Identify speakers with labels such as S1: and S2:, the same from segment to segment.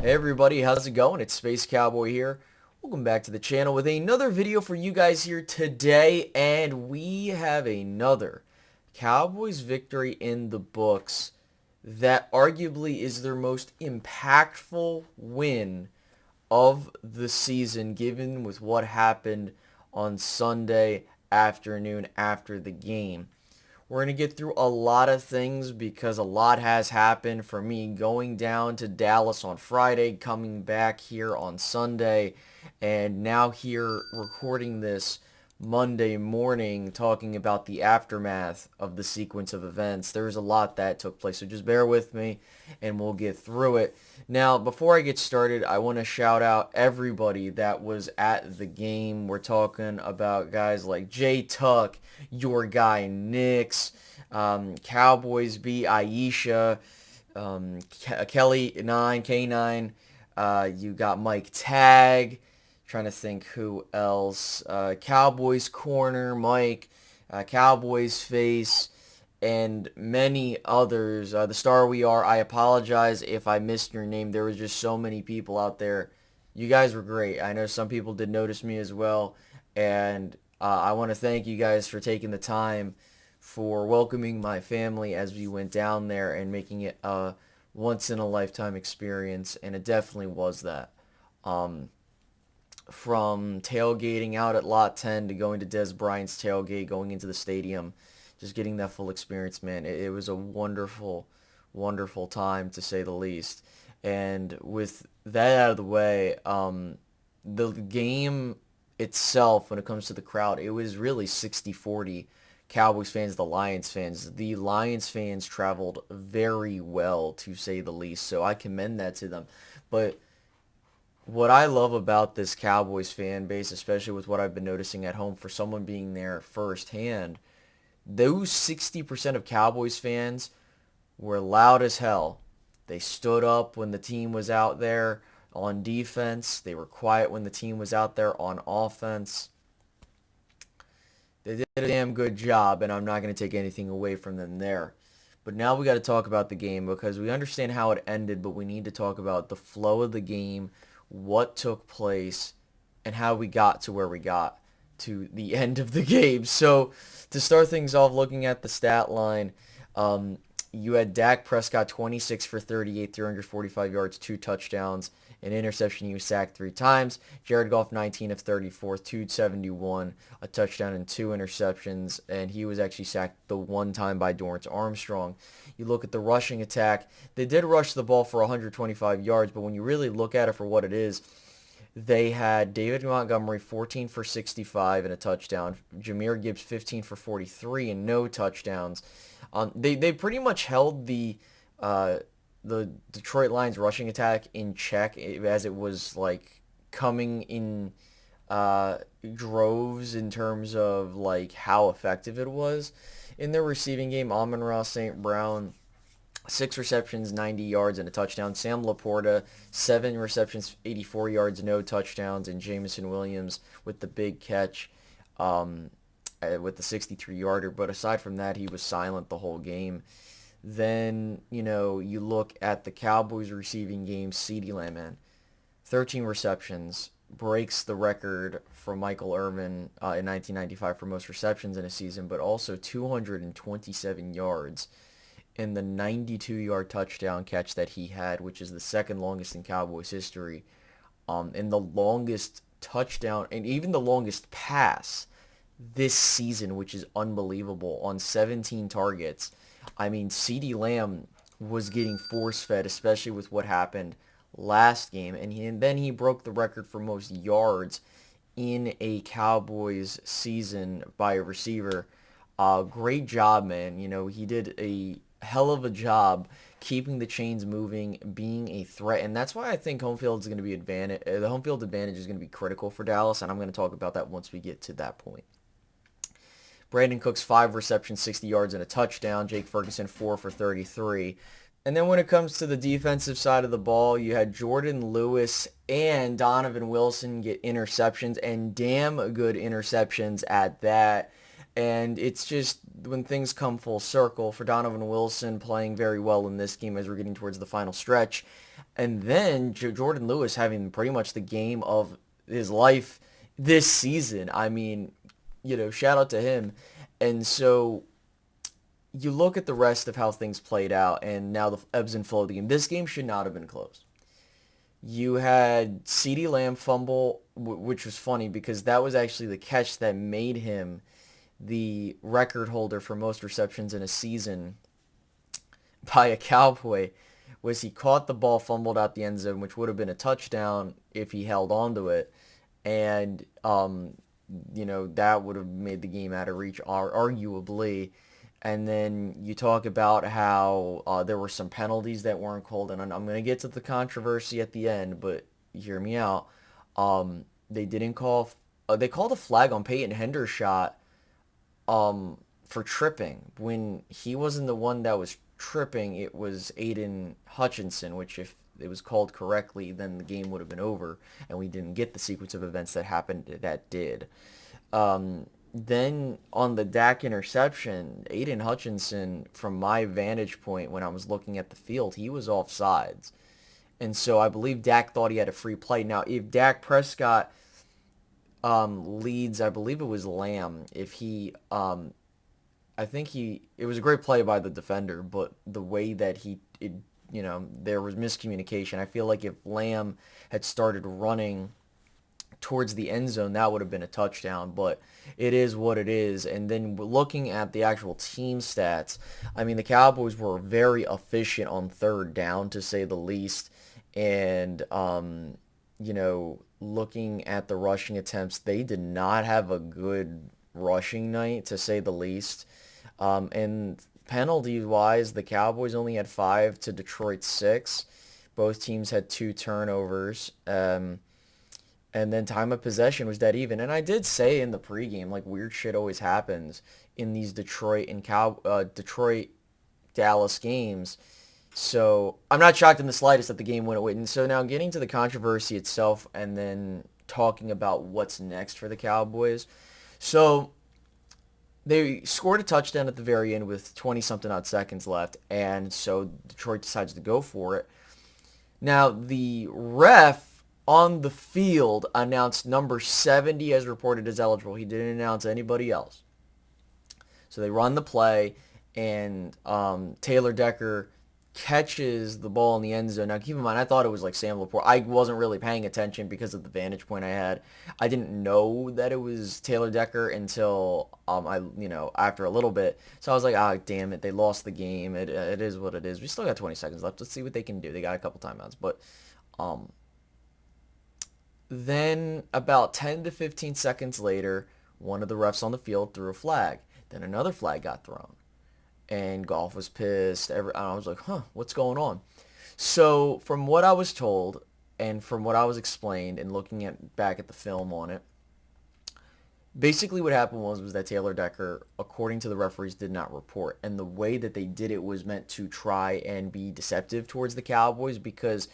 S1: Hey everybody, how's it going? It's Space Cowboy here. Welcome back to the channel with another video for you guys here today, and we have another Cowboys victory in the books that arguably is their most impactful win of the season, given with what happened on Sunday afternoon after the game. We're going to get through a lot of things because a lot has happened for me going down to Dallas on Friday, coming back here on Sunday, and now here recording this Monday morning talking about the aftermath of the sequence of events. There's a lot that took place, so just bear with me and we'll get through it. Now, before I get started, I want to shout out everybody that was at the game. We're talking about guys like Jay Tuck, your guy Nix, Cowboys B, Aisha, Kelly 9, K9, you got Mike Tag, trying to think who else, Cowboys Corner, Mike, Cowboys Face, and many others. The Star We Are, I apologize if I missed your name. There was just so many people out there. You guys were great. I know some people did notice me as well, and I want to thank you guys for taking the time for welcoming my family as we went down there and making it a once-in-a-lifetime experience, and it definitely was that. From tailgating out at Lot 10 to going to Des Bryant's tailgate, going into the stadium, just getting that full experience, man. It was a wonderful, wonderful time, to say the least. And with that out of the way, the game itself, when it comes to the crowd, it was really 60-40 Cowboys fans, the Lions fans. The Lions fans traveled very well, to say the least, so I commend that to them. But what I love about this Cowboys fan base, especially with what I've been noticing at home for someone being there firsthand, those 60% of Cowboys fans were loud as hell. They stood up when the team was out there on defense. They were quiet when the team was out there on offense. They did a damn good job, and I'm not going to take anything away from them there. But now we got to talk about the game, because we understand how it ended, but we need to talk about the flow of the game, what took place, and how we got to where we got to the end of the game. So to start things off, looking at the stat line, you had Dak Prescott 26 for 38, 345 yards, 2 touchdowns, an interception. He was sacked 3 times. Jared Goff 19 of 34, 271, a touchdown and 2 interceptions, and he was actually sacked the one time by Dorrance Armstrong. You look at the rushing attack, they did rush the ball for 125 yards, but when you really look at it for what it is, they had David Montgomery 14 for 65 and a touchdown. Jahmyr Gibbs 15 for 43 and no touchdowns. They pretty much held the Detroit Lions rushing attack in check, as it was like coming in droves in terms of like how effective it was. In their receiving game, Amon-Ra St. Brown, 6 receptions, 90 yards, and a touchdown. Sam Laporta, 7 receptions, 84 yards, no touchdowns. And Jameson Williams with the big catch with the 63-yarder. But aside from that, he was silent the whole game. Then, you look at the Cowboys receiving game, CeeDee Lamb, man. 13 receptions, breaks the record from Michael Irvin in 1995 for most receptions in a season, but also 227 yards in the 92-yard touchdown catch that he had, which is the second longest in Cowboys history, and the longest touchdown, and even the longest pass this season, which is unbelievable, on 17 targets. I mean, CeeDee Lamb was getting force-fed, especially with what happened last game, and then he broke the record for most yards in a Cowboys season by a receiver. Great job, man. He did a hell of a job keeping the chains moving, being a threat, and that's why I think home field is going to be the home field advantage is going to be critical for Dallas, and I'm going to talk about that once we get to that point. Brandin Cooks, 5 receptions, 60 yards, and a touchdown. Jake Ferguson, 4 for 33. And then when it comes to the defensive side of the ball, you had Jordan Lewis and Donovan Wilson get interceptions, and damn good interceptions at that. And it's just when things come full circle for Donovan Wilson playing very well in this game as we're getting towards the final stretch. And then Jordan Lewis having pretty much the game of his life this season. I mean, shout out to him. And so you look at the rest of how things played out and now the ebbs and flow of the game. This game should not have been close. You had CeeDee Lamb fumble, which was funny because that was actually the catch that made him the record holder for most receptions in a season by a Cowboy. Was he caught the ball, fumbled out the end zone, which would have been a touchdown if he held on to it. And, that would have made the game out of reach, arguably. And then you talk about how there were some penalties that weren't called, and I'm going to get to the controversy at the end, but hear me out. They didn't call. They called a flag on Peyton Hendershot for tripping when he wasn't the one that was tripping. It was Aiden Hutchinson, which if it was called correctly, then the game would have been over, and we didn't get the sequence of events that happened that did. Then on the Dak interception, Aiden Hutchinson, from my vantage point when I was looking at the field, he was offsides. And so I believe Dak thought he had a free play. Now, if Dak Prescott leads, I believe it was Lamb, if he, I think it was a great play by the defender, but the way that there was miscommunication. I feel like if Lamb had started running towards the end zone, that would have been a touchdown, but it is what it is. And then looking at the actual team stats, I mean, the Cowboys were very efficient on third down, to say the least. And, looking at the rushing attempts, they did not have a good rushing night, to say the least. And penalty-wise, the Cowboys only had 5 to Detroit's 6. Both teams had 2 turnovers. And then time of possession was dead even. And I did say in the pregame, like, weird shit always happens in these Detroit Dallas games. So I'm not shocked in the slightest that the game went away. And so now getting to the controversy itself and then talking about what's next for the Cowboys. So they scored a touchdown at the very end with 20-something odd seconds left. And so Detroit decides to go for it. Now the ref on the field announced number 70 as reported as eligible. He didn't announce anybody else. So they run the play, and Taylor Decker catches the ball in the end zone. Now, keep in mind, I thought it was like Sam Laporte. I wasn't really paying attention because of the vantage point I had. I didn't know that it was Taylor Decker until after a little bit. So I was like, damn it, they lost the game. It is what it is. We still got 20 seconds left. Let's see what they can do. They got a couple timeouts, but then about 10 to 15 seconds later, one of the refs on the field threw a flag. Then another flag got thrown. And Goff was pissed. I was like, what's going on? So from what I was told and from what I was explained and looking back at the film on it, basically what happened was that Taylor Decker, according to the referees, did not report. And the way that they did it was meant to try and be deceptive towards the Cowboys because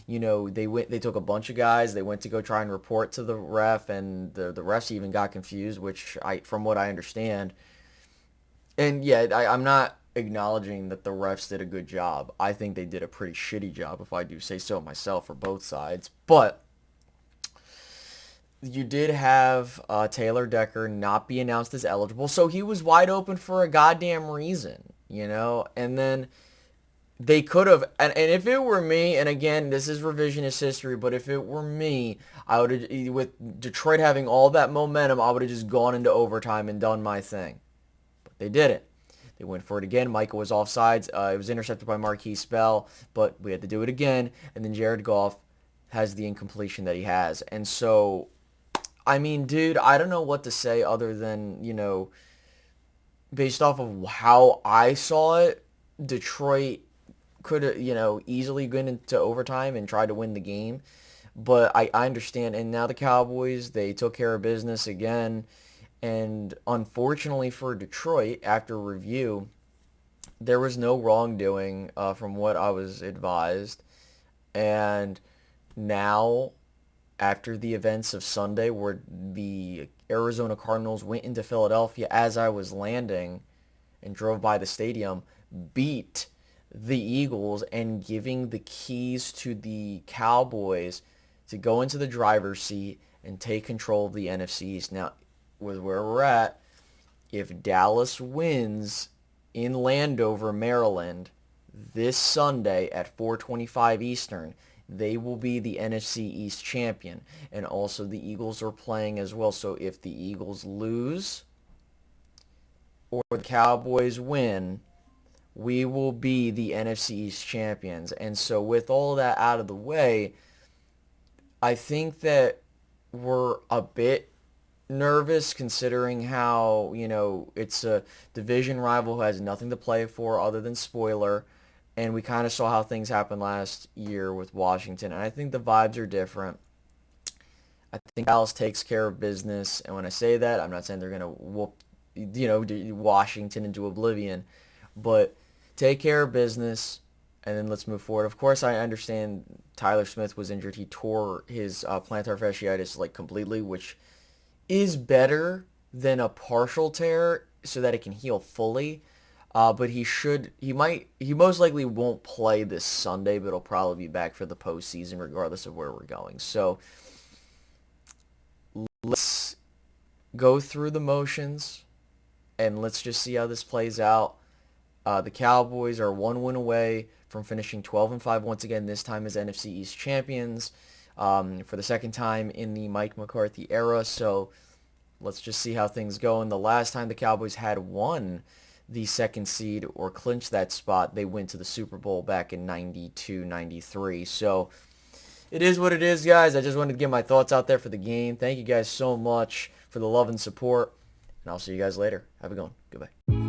S1: they took a bunch of guys. They went to go try and report to the ref, and the refs even got confused, from what I understand. And yeah, I'm not acknowledging that the refs did a good job. I think they did a pretty shitty job, if I do say so myself, for both sides. But you did have Taylor Decker not be announced as eligible, so he was wide open for a goddamn reason, And then they could have, and if it were me, and again, this is revisionist history, but if it were me, I would have, with Detroit having all that momentum, I would have just gone into overtime and done my thing. But they didn't. They went for it again. Micah was offsides. It was intercepted by Marquise Bell, but we had to do it again. And then Jared Goff has the incompletion that he has. And so, I mean, dude, I don't know what to say other than, based off of how I saw it, Detroit could have, easily gone into overtime and tried to win the game. But I understand. And now the Cowboys, they took care of business again. And unfortunately for Detroit, after review, there was no wrongdoing from what I was advised. And now, after the events of Sunday where the Arizona Cardinals went into Philadelphia as I was landing and drove by the stadium, beat the Eagles and giving the keys to the Cowboys to go into the driver's seat and take control of the NFC East. Now, with where we're at, if Dallas wins in Landover, Maryland, this Sunday at 4:25 Eastern, they will be the NFC East champion. And also the Eagles are playing as well. So if the Eagles lose or the Cowboys win, we will be the NFC East champions. And so with all that out of the way, I think that we're a bit nervous considering how, it's a division rival who has nothing to play for other than spoiler. And we kind of saw how things happened last year with Washington. And I think the vibes are different. I think Dallas takes care of business. And when I say that, I'm not saying they're going to whoop, Washington into oblivion. But take care of business, and then let's move forward. Of course, I understand Tyler Smith was injured. He tore his plantar fasciitis completely, which is better than a partial tear so that it can heal fully. But he most likely won't play this Sunday, but he'll probably be back for the postseason regardless of where we're going. So let's go through the motions and let's just see how this plays out. The Cowboys are 1 win away from finishing 12-5 once again, this time as NFC East champions for the second time in the Mike McCarthy era. So let's just see how things go. And the last time the Cowboys had won the second seed or clinched that spot, they went to the Super Bowl back in 92-93. So it is what it is, guys. I just wanted to get my thoughts out there for the game. Thank you guys so much for the love and support, and I'll see you guys later. Have a good one. Goodbye.